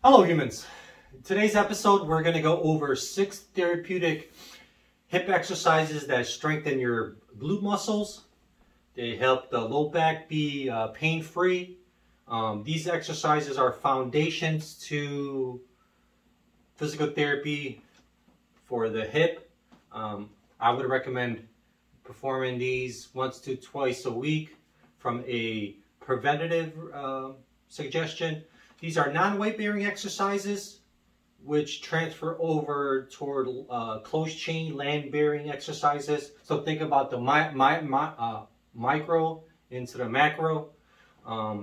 Hello humans. In today's episode we're going to go over 6 therapeutic hip exercises that strengthen your glute muscles. They help the low back be pain-free. These exercises are foundations to physical therapy for the hip. I would recommend performing these once to twice a week from a preventative suggestion. These are non-weight bearing exercises which transfer over toward close chain land bearing exercises. So think about the micro into the macro.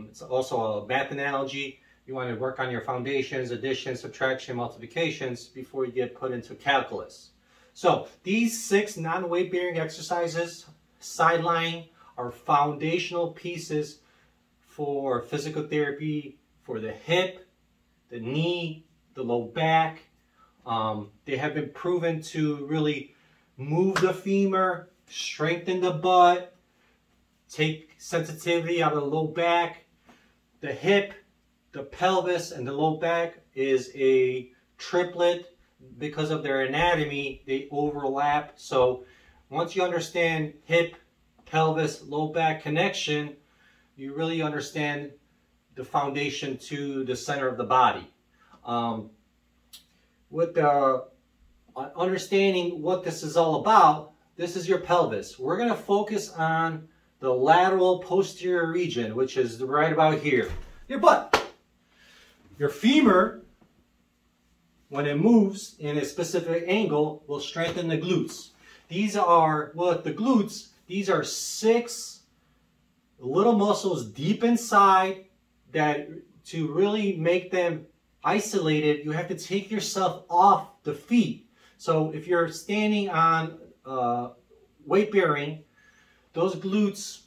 It's also a math analogy. You want to work on your foundations, addition, subtraction, multiplications before you get put into calculus. So these 6 non-weight bearing exercises, sideline, are foundational pieces for physical therapy for the hip, the knee, the low back. They have been proven to really move the femur, strengthen the butt, take sensitivity out of the low back. The hip, the pelvis, and the low back is a triplet. Because of their anatomy, they overlap. So once you understand hip, pelvis, low back connection, you really understand the foundation to the center of the body. With the understanding what this is all about, this is your pelvis. We're going to focus on the lateral posterior region, which is right about here. Your butt. Your femur, when it moves in a specific angle, will strengthen the glutes. These are, well, the glutes, these are 6 little muscles deep inside that to really make them isolated, you have to take yourself off the feet. So if you're standing on weight bearing, those glutes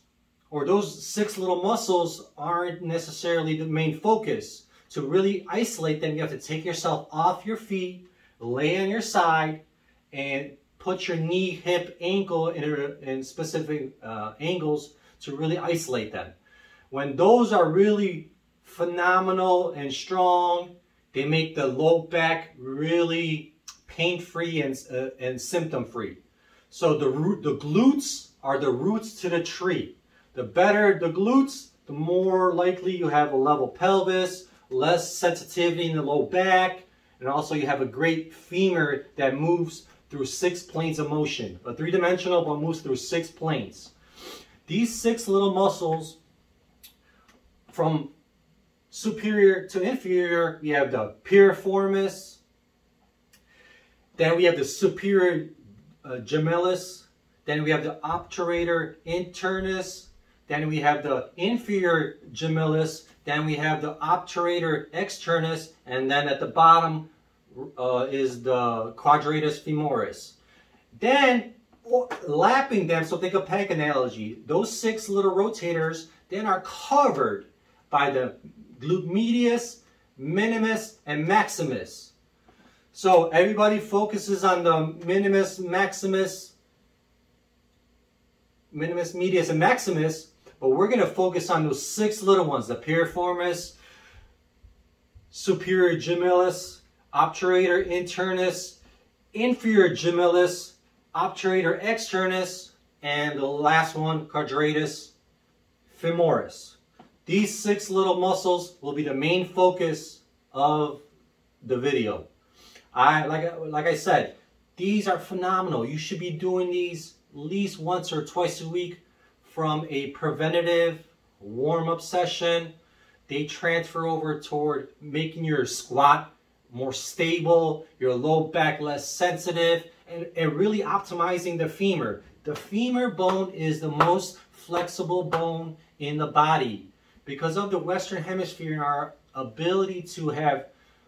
or those 6 little muscles aren't necessarily the main focus. To really isolate them, you have to take yourself off your feet, lay on your side, and put your knee, hip, ankle in specific angles to really isolate them. When those are really phenomenal and strong, they make the low back really pain-free and symptom-free. So the glutes are the roots to the tree. The better the glutes, the more likely you have a level pelvis, less sensitivity in the low back, and also you have a great femur that moves through 6 planes of motion. A 3-dimensional, but moves through 6 planes. These 6 little muscles, from superior to inferior, we have the piriformis, then we have the superior gemellus, then we have the obturator internus, then we have the inferior gemellus, then we have the obturator externus, and then at the bottom is the quadratus femoris. Then lapping them, so think of peg analogy, those 6 little rotators then are covered by the glute medius, minimus, and maximus. So everybody focuses on the minimus, maximus, medius, and maximus, but we're going to focus on those 6 little ones, the piriformis, superior gemellus, obturator internus, inferior gemellus, obturator externus, and the last one, quadratus femoris. These 6 little muscles will be the main focus of the video. Like I said, these are phenomenal. You should be doing these at least once or twice a week from a preventative warm-up session. They transfer over toward making your squat more stable, your low back less sensitive, and really optimizing the femur. The femur bone is the most flexible bone in the body. Because of the Western Hemisphere and our ability to have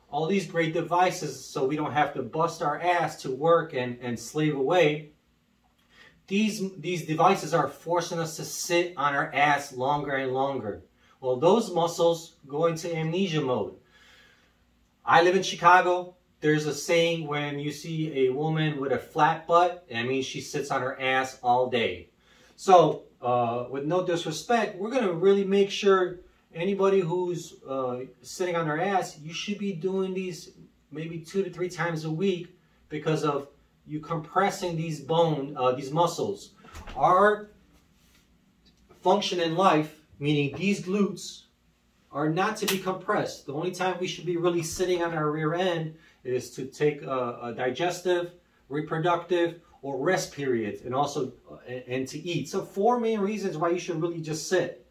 all these great devices so we don't have to bust our ass to work and slave away, these devices are forcing us to sit on our ass longer and longer. Well, those muscles go into amnesia mode. I live in Chicago. There's a saying when you see a woman with a flat butt, that means she sits on her ass all day. So with no disrespect, we're going to really make sure anybody who's sitting on their ass, you should be doing these maybe 2 to 3 times a week because of you compressing these muscles. Our function in life, meaning these glutes, are not to be compressed. The only time we should be really sitting on our rear end is to take a digestive, reproductive, or rest periods, and also and to eat. So 4 main reasons why you should really just sit.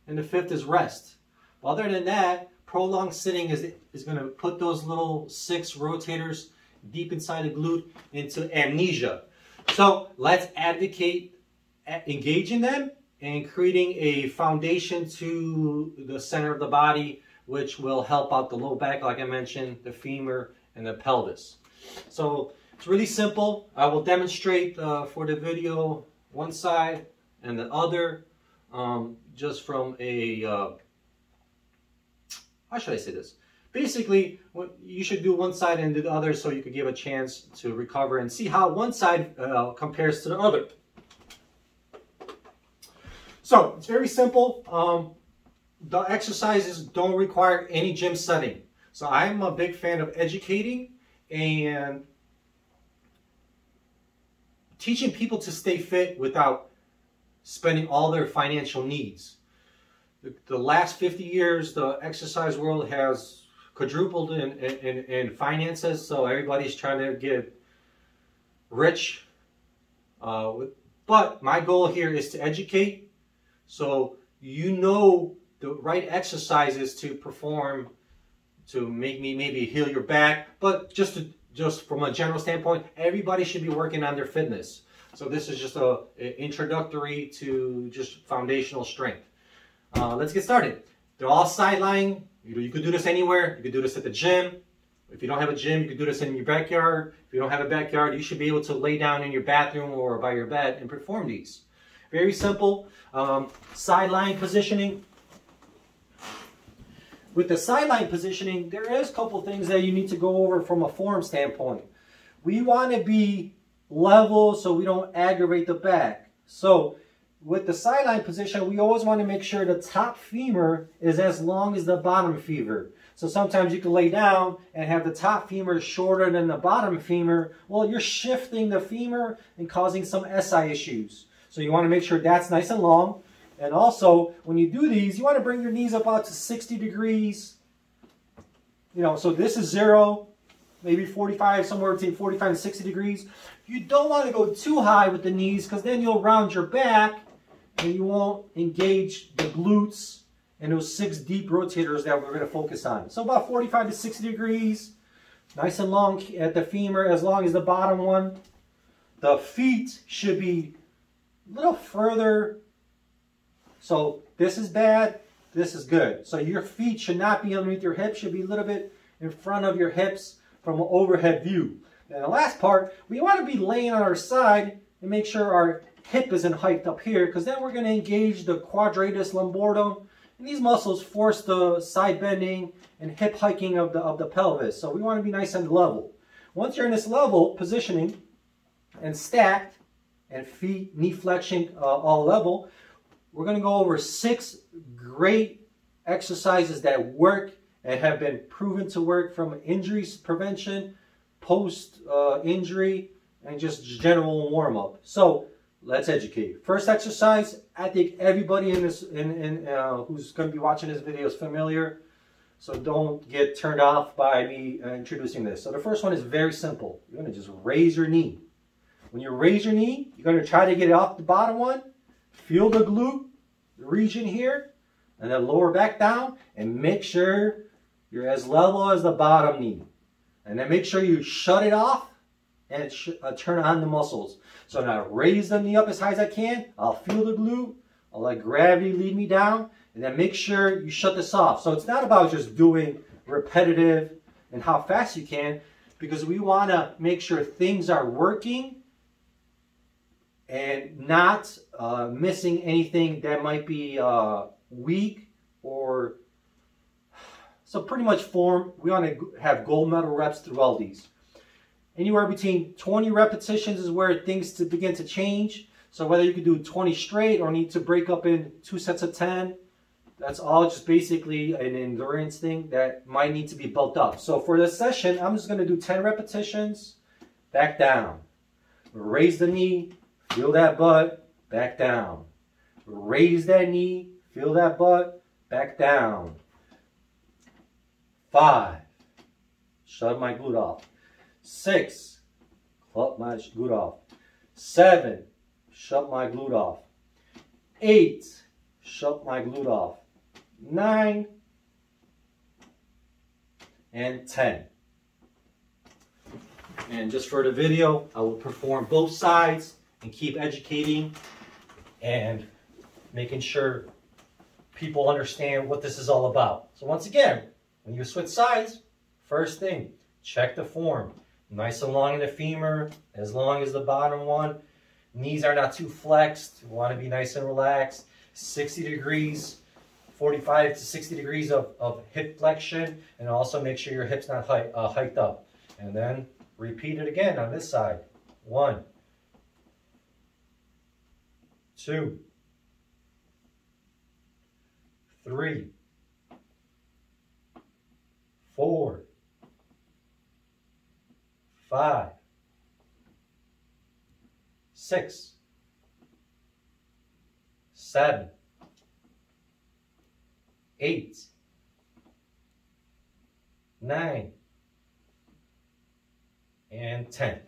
And the 5th is rest. But other than that, prolonged sitting is going to put those little 6 rotators deep inside the glute into amnesia. So let's advocate engaging them and creating a foundation to the center of the body, which will help out the low back, like I mentioned, the femur, and the pelvis. So it's really simple. I will demonstrate for the video one side and the other, just from a, how should I say this? Basically, you should do one side and do the other so you could give a chance to recover and see how one side compares to the other. So it's very simple. The exercises don't require any gym setting. So I'm a big fan of educating and teaching people to stay fit without spending all their financial needs. The last 50 years, the exercise world has quadrupled in finances, so everybody's trying to get rich. But my goal here is to educate, so you know the right exercises to perform to make me maybe heal your back. But just from a general standpoint, everybody should be working on their fitness. So this is just an introductory to just foundational strength. Let's get started. They're all side lying. You could do this anywhere. You could do this at the gym. If you don't have a gym, you could do this in your backyard. If you don't have a backyard, you should be able to lay down in your bathroom or by your bed and perform these. Very simple. Side lying positioning. With the sideline positioning, there is a couple things that you need to go over from a form standpoint. We want to be level so we don't aggravate the back. So with the sideline position, we always want to make sure the top femur is as long as the bottom femur. So sometimes you can lay down and have the top femur shorter than the bottom femur. Well, you're shifting the femur and causing some SI issues. So you want to make sure that's nice and long. And also, when you do these, you want to bring your knees up out to 60 degrees. You know, so this is 0, maybe 45, somewhere between 45 and 60 degrees. You don't want to go too high with the knees because then you'll round your back and you won't engage the glutes and those 6 deep rotators that we're going to focus on. So about 45 to 60 degrees, nice and long at the femur, as long as the bottom one. The feet should be a little further. So this is bad, this is good. So your feet should not be underneath your hips, should be a little bit in front of your hips from an overhead view. And the last part, we want to be laying on our side and make sure our hip isn't hiked up here, because then we're going to engage the quadratus lumborum, and these muscles force the side bending and hip hiking of the pelvis. So we want to be nice and level. Once you're in this level positioning and stacked and feet, knee flexion all level, we're going to go over 6 great exercises that work and have been proven to work from injuries prevention, post-injury, and just general warm-up. So let's educate. First exercise, I think everybody in this who's going to be watching this video is familiar. So don't get turned off by me introducing this. So the first one is very simple. You're going to just raise your knee. When you raise your knee, you're going to try to get it off the bottom one. Feel the glute region here, and then lower back down, and make sure you're as level as the bottom knee. And then make sure you shut it off and turn on the muscles. So now raise the knee up as high as I can. I'll feel the glute. I'll let gravity lead me down, and then make sure you shut this off. So it's not about just doing repetitive and how fast you can, because we want to make sure things are working and not missing anything that might be weak or so pretty much form. We want to have gold medal reps through all these. Anywhere between 20 repetitions is where things begin to change. So whether you can do 20 straight or need to break up in 2 sets of 10, That's all just basically an endurance thing that might need to be built up. So for this session, I'm just going to do 10 repetitions, back down. Raise the knee, feel that butt, back down. Raise that knee, feel that butt, back down. 5, shut my glute off. 6, club my glute off. 7, shut my glute off. 8, shut my glute off. 9 and 10. And just for the video, I will perform both sides and keep educating and making sure people understand what this is all about. So once again, when you switch sides, first thing, check the form. Nice and long in the femur, as long as the bottom one. Knees are not too flexed. You want to be nice and relaxed. 60 degrees, 45 to 60 degrees of hip flexion, and also make sure your hip's not hiked up. And then repeat it again on this side. 1, 2, 3, 4, 5, 6, 7, 8, 9, and 10.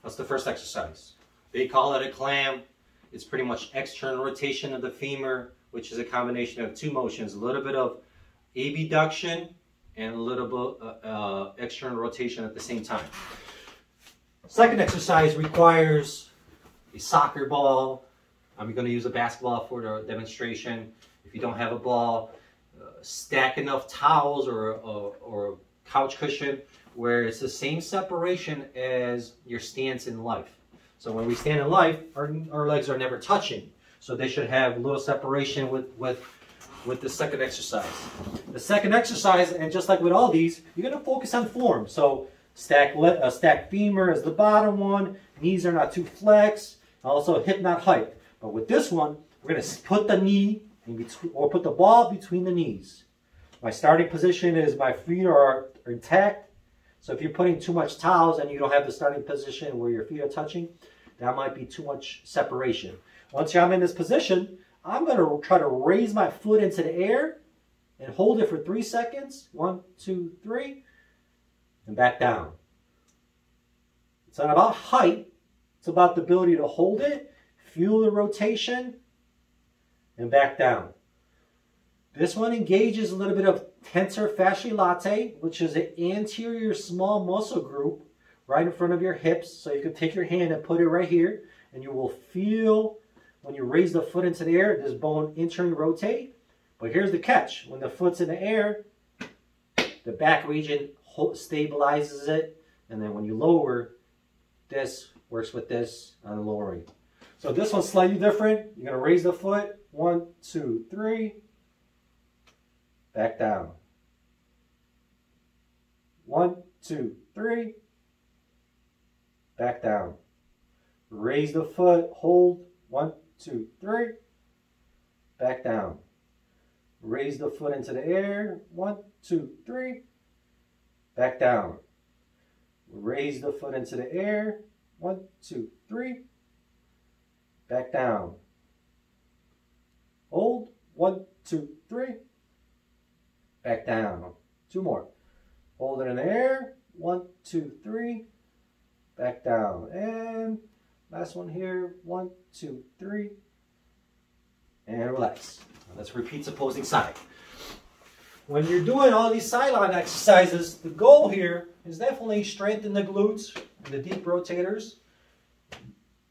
That's the first exercise. They call it a clam. It's pretty much external rotation of the femur, which is a combination of two motions, a little bit of abduction and a little bit external rotation at the same time. Second exercise requires a soccer ball. I'm going to use a basketball for the demonstration. If you don't have a ball, stack enough towels or a couch cushion where it's the same separation as your stance in life. So when we stand in life, our legs are never touching. So they should have a little separation with the second exercise. The second exercise, and just like with all these, you're going to focus on form. So stack femur is the bottom one. Knees are not too flexed. Also hip not hiked. But with this one, we're going to put the knee in between, or put the ball between the knees. My starting position is my feet are intact. So if you're putting too much towels and you don't have the starting position where your feet are touching, that might be too much separation. Once I'm in this position, I'm going to try to raise my foot into the air and hold it for 3 seconds. 1, 2, 3, and back down. It's not about height. It's about the ability to hold it, feel the rotation, and back down. This one engages a little bit of tensor fasciae latae, which is an anterior small muscle group right in front of your hips. So you can take your hand and put it right here, and you will feel when you raise the foot into the air, this bone internally rotate. But here's the catch. When the foot's in the air, the back region stabilizes it, and then when you lower, this works with this on lowering. So this one's slightly different. You're going to raise the foot. 1, 2, 3. Back down. 1, 2, 3. Back down. Raise the foot. Hold. 1, 2, 3. Back down. Raise the foot into the air. 1, 2, 3. Back down. Raise the foot into the air. 1, 2, 3. Back down. Hold. 1, 2, 3. Back down. 2 more. Hold it in the air. 1, 2, 3. Back down. And last one here. 1, 2, 3. And relax. Let's repeat the opposing side. When you're doing all these sideline exercises, the goal here is definitely strengthen the glutes and the deep rotators.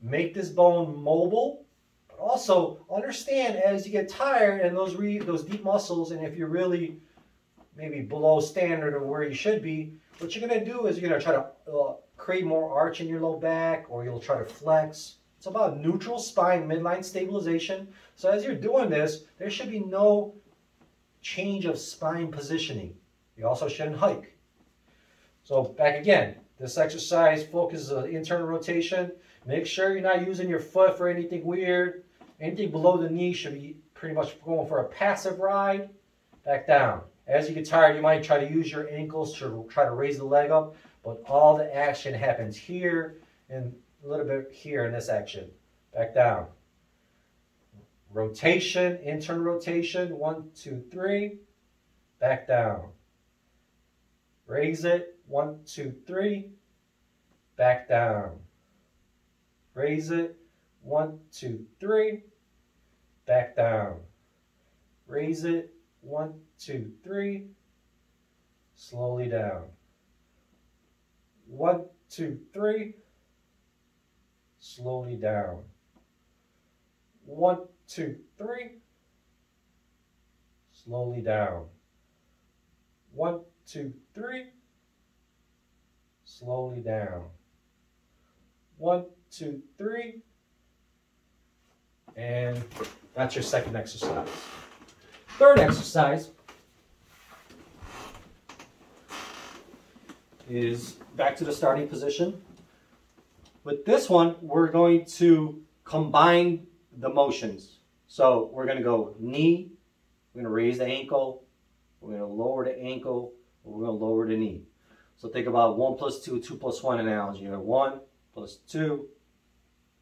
Make this bone mobile, but also understand as you get tired and those deep muscles, and if you're really maybe below standard or where you should be, what you're going to do is you're going to try to create more arch in your low back, or you'll try to flex. It's about neutral spine midline stabilization. So as you're doing this, there should be no change of spine positioning. You also shouldn't hike. So back again, this exercise focuses on internal rotation. Make sure you're not using your foot for anything weird. Anything below the knee should be pretty much going for a passive ride. Back down. As you get tired, you might try to use your ankles to try to raise the leg up, but all the action happens here and a little bit here in this action. Back down. Rotation, internal rotation, 1, 2, 3. Back down. Raise it, 1, 2, 3. Back down. Raise it, 1, 2, 3. Back down. Raise it, 1, 2, 3. Slowly down. 1, 2, 3. Slowly down. 1, 2, 3. Slowly down. 1, 2, 3. Slowly down. 1, 2, 3. And that's your second exercise. Third exercise is back to the starting position. With this one, we're going to combine the motions. So we're going to go knee, we're going to raise the ankle, we're going to lower the ankle, we're going to lower the knee. So think about 1 plus 2, 2 plus 1 analogy. You have 1 plus 2,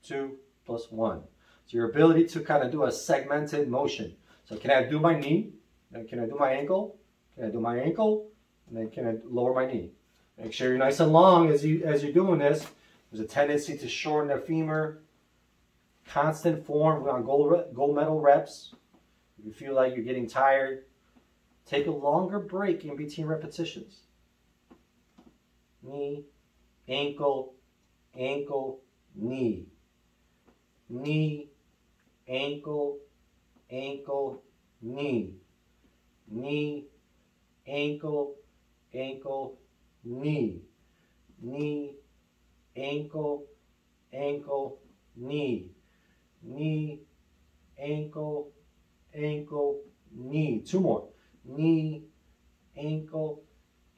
2 plus 1. So your ability to kind of do a segmented motion. So can I do my knee? Then can I do my ankle? Can I do my ankle? And then can I lower my knee? Make sure you're nice and long as you're doing this. There's a tendency to shorten the femur. Constant form. We're on gold medal reps. If you feel like you're getting tired, take a longer break in between repetitions. Knee, ankle, ankle, knee. Knee, ankle, ankle, knee. Knee, ankle, ankle, knee. Knee, ankle, ankle, knee. Knee, ankle, ankle, knee. 2 more. Knee, ankle,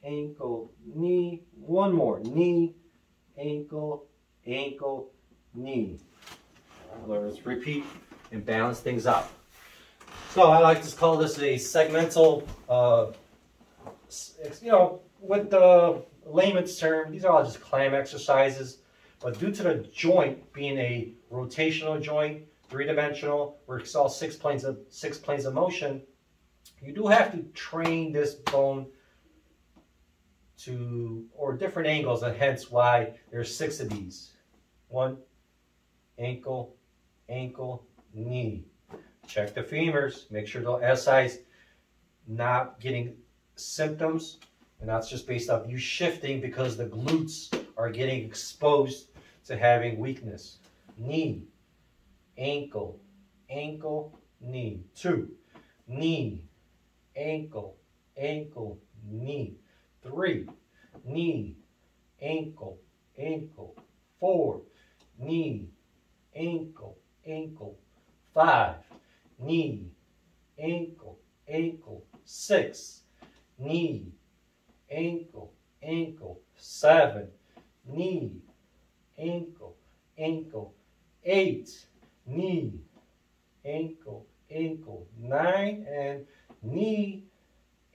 ankle, knee. 1 more. Knee, ankle, ankle, knee. Let's repeat and balance things out. So I like to call this a segmental, with the layman's term, these are all just climb exercises. But due to the joint being a rotational joint, 3-dimensional, where it's all 6 planes of motion, you do have to train this bone or different angles, and hence why there's 6 of these. 1, ankle, ankle, knee. Check the femurs. Make sure the SI's not getting symptoms, and that's just based off you shifting because the glutes are getting exposed to having weakness. Knee, ankle, ankle, knee. 2, knee, ankle, ankle, knee. 3, knee, ankle, ankle. 4, knee, ankle, ankle. 5, knee, ankle, ankle. 6, knee, ankle, ankle. 7, knee, ankle, ankle. 8, knee, ankle, ankle. 9, and knee,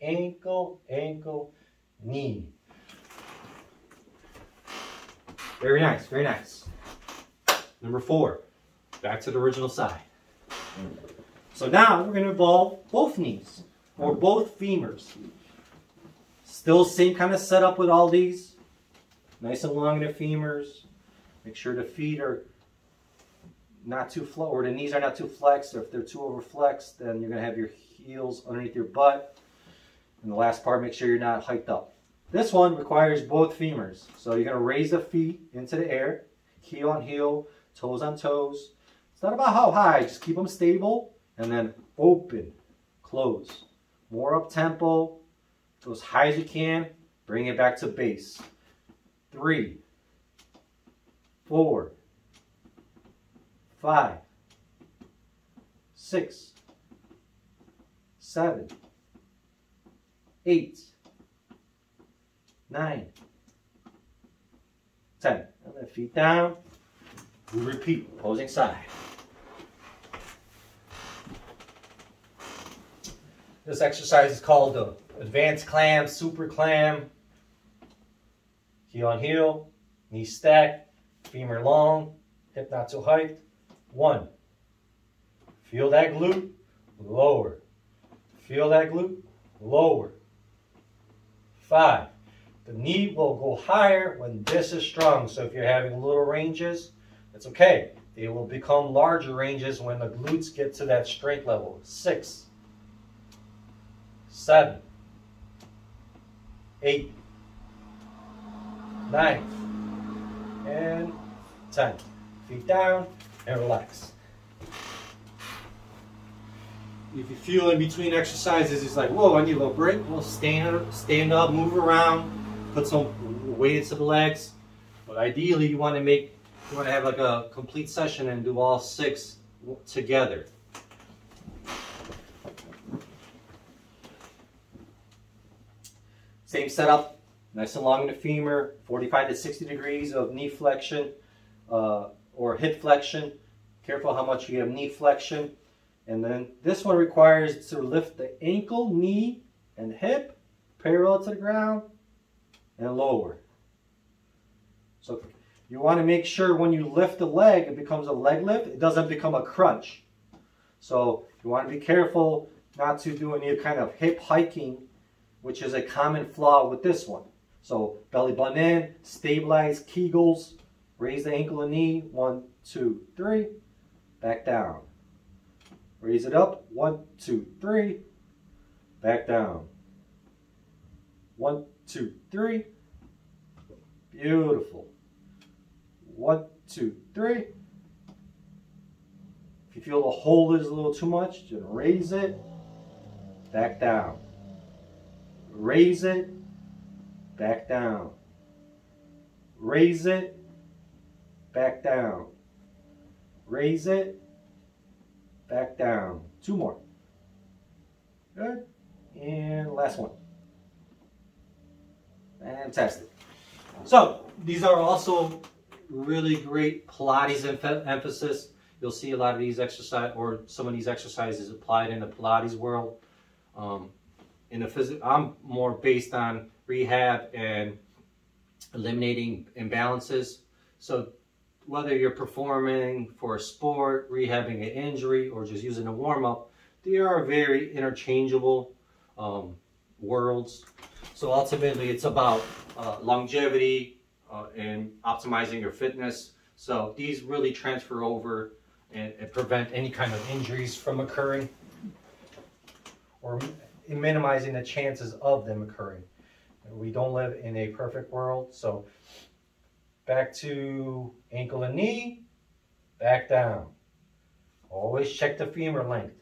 ankle, ankle, knee. Very nice, very nice. Number 4, back to the original side. So now we're going to involve both knees or both femurs. Still same kind of setup with all these. Nice and long in the femurs. Make sure the feet are not too or the knees are not too flexed. Or if they're too overflexed, then you're going to have your heels underneath your butt. And the last part, make sure you're not hiked up. This one requires both femurs. So you're going to raise the feet into the air, heel on heel, toes on toes. It's not about how high, just keep them stable and then open, close. More up tempo, go as high as you can, bring it back to base. 3, 4, 5, 6, 7, 8, 9, 10. And then feet down. We repeat, opposing side. This exercise is called the advanced clam, super clam. Heel on heel, knee stacked, femur long, hip not too high. 1. Feel that glute, lower. Feel that glute, lower. 5. The knee will go higher when this is strong. So if you're having little ranges, that's okay. They will become larger ranges when the glutes get to that strength level. 6. 7. 8. 9. And 10. Feet down and relax. If you feel in between exercises, it's like, whoa, I need a little break. Well, stand up, move around, put some weight into the legs. But ideally, you want to have like a complete session and do all 6 together. Same setup, nice and long in the femur, 45 to 60 degrees of knee flexion or hip flexion. Careful how much you have knee flexion. And then this one requires to lift the ankle, knee, and hip parallel to the ground and lower. So you want to make sure when you lift the leg, it becomes a leg lift. It doesn't become a crunch. So you want to be careful not to do any kind of hip hiking, which is a common flaw with this one. So belly button in, stabilize, Kegels, raise the ankle and knee, 1, 2, 3, back down. Raise it up, 1, 2, 3, back down. 1, 2, 3, beautiful. 1, 2, 3. If you feel the hold is a little too much, just raise it, back down. Raise it, back down. Raise it, back down. Raise it, back down. 2 more. Good. And last one. Fantastic. So these are also really great Pilates emphasis. You'll see a lot of these exercises, or some of these exercises applied in the Pilates world. In the I'm more based on rehab and eliminating imbalances. So whether you're performing for a sport, rehabbing an injury, or just using a warm-up, they are very interchangeable worlds. So ultimately it's about longevity and optimizing your fitness. So these really transfer over and prevent any kind of injuries from occurring, or in minimizing the chances of them occurring. We don't live in a perfect world. So back to ankle and knee, back down. Always check the femur length.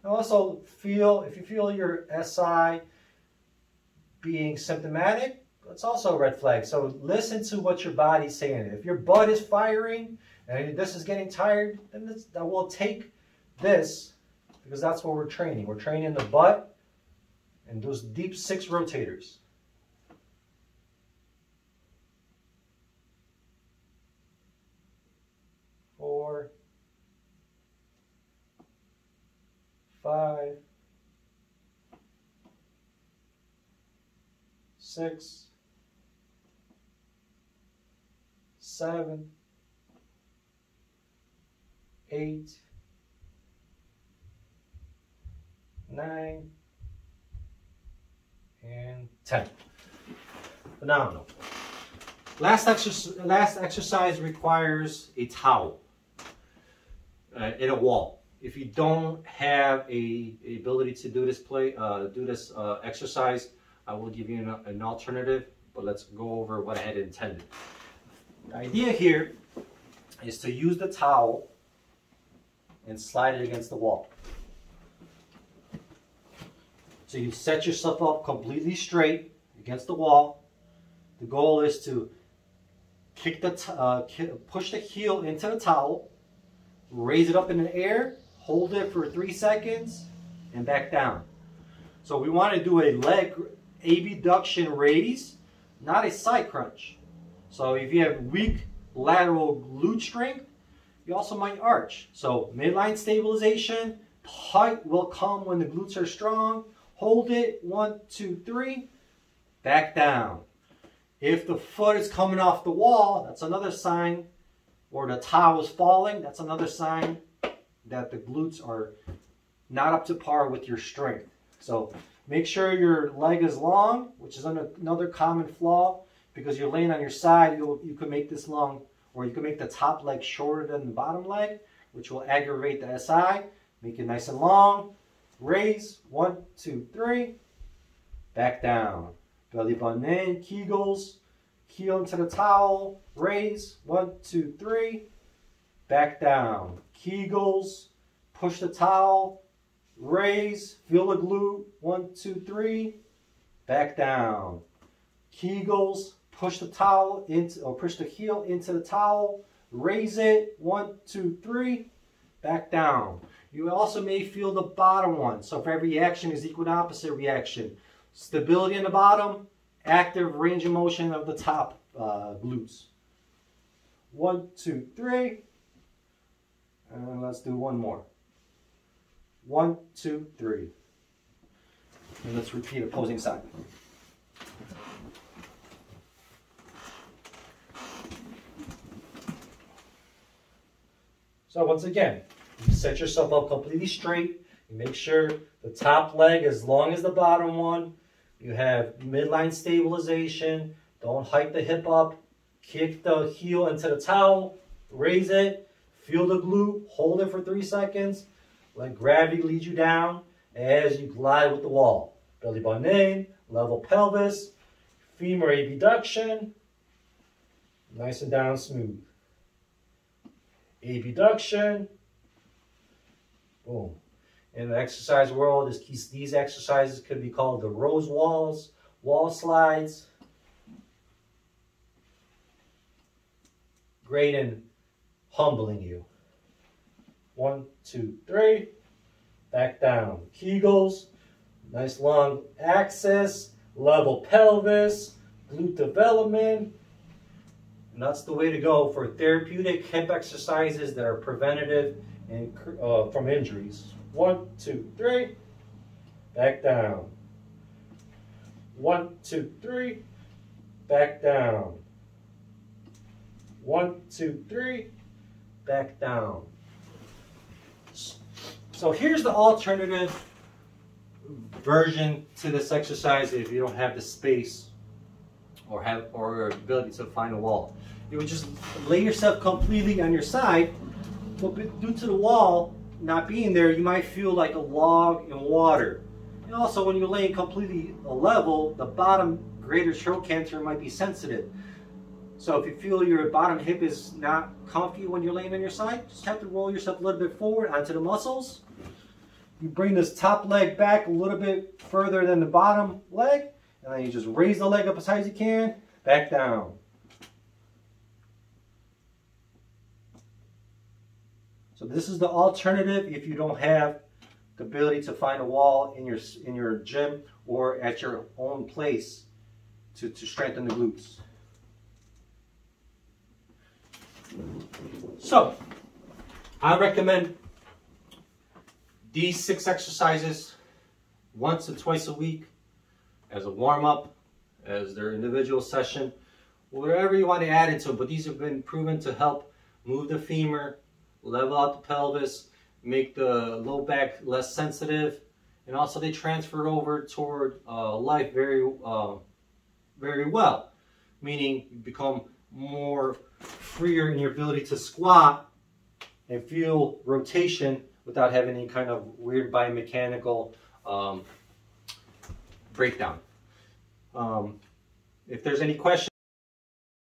Now also if you feel your SI being symptomatic, it's also a red flag. So listen to what your body's saying. If your butt is firing and this is getting tired, then that will take this, because that's what we're training. We're training the butt and those deep 6 rotators. Four, 5, 6, 7, 8, 9, and 10. Phenomenal. Last exercise requires a towel in a wall. If you don't have a ability to do this exercise, I will give you an alternative, but let's go over what I had intended. The idea here is to use the towel and slide it against the wall. So you set yourself up completely straight against the wall. The goal is to push the heel into the towel, raise it up in the air, hold it for 3 seconds, and back down. So we want to do a leg abduction raise, not a side crunch. So if you have weak lateral glute strength, you also might arch. So midline stabilization, height will come when the glutes are strong. hold it, 1, 2, 3, back down. If the foot is coming off the wall, that's another sign, or the towel is falling, that's another sign that the glutes are not up to par with your strength. So make sure your leg is long, which is another common flaw, because you're laying on your side, you could make this long, or you can make the top leg shorter than the bottom leg, which will aggravate the SI. Make it nice and long. Raise, 1, 2, 3, back down. Belly button in, Kegels, heel into the towel, raise, 1, 2, 3, back down. Kegels, push the towel, raise, feel the glute, 1, 2, 3, back down. Kegels, push the towel into, or push the heel into the towel, raise it, 1, 2, 3, back down. You also may feel the bottom one. So for every action is equal and opposite reaction. Stability in the bottom, active range of motion of the top glutes. 1, 2, 3. And let's do one more. 1, 2, 3. And let's repeat opposing side. So once again, you set yourself up completely straight. You make sure the top leg is as long as the bottom one. You have midline stabilization. Don't hike the hip up. Kick the heel into the towel. Raise it. Feel the glute. Hold it for 3 seconds. Let gravity lead you down as you glide with the wall. Belly button in. Level pelvis. Femur abduction. Nice and down smooth. Abduction. Boom. In the exercise world, these exercises could be called the rose walls, wall slides. Great in humbling you. 1, 2, 3. Back down. Kegels. Nice long axis. Level pelvis. Glute development. And that's the way to go for therapeutic hip exercises that are preventative and from injuries. 1, 2, 3, back down. 1, 2, 3, back down. 1, 2, 3, back down. So here's the alternative version to this exercise if you don't have the space or ability to find a wall. You would just lay yourself completely on your side, but due to the wall not being there, you might feel like a log in water. And also, when you're laying completely level, the bottom greater trochanter might be sensitive. So if you feel your bottom hip is not comfy when you're laying on your side, just have to roll yourself a little bit forward onto the muscles. You bring this top leg back a little bit further than the bottom leg, and then you just raise the leg up as high as you can, back down. So this is the alternative if you don't have the ability to find a wall in your gym or at your own place to strengthen the glutes. So I recommend these 6 exercises once or twice a week as a warm-up, as their individual session, whatever you want to add into it, but these have been proven to help move the femur, level out the pelvis, make the low back less sensitive, and also they transfer over toward life very well, meaning you become more freer in your ability to squat and feel rotation without having any kind of weird biomechanical breakdown. If there's any questions,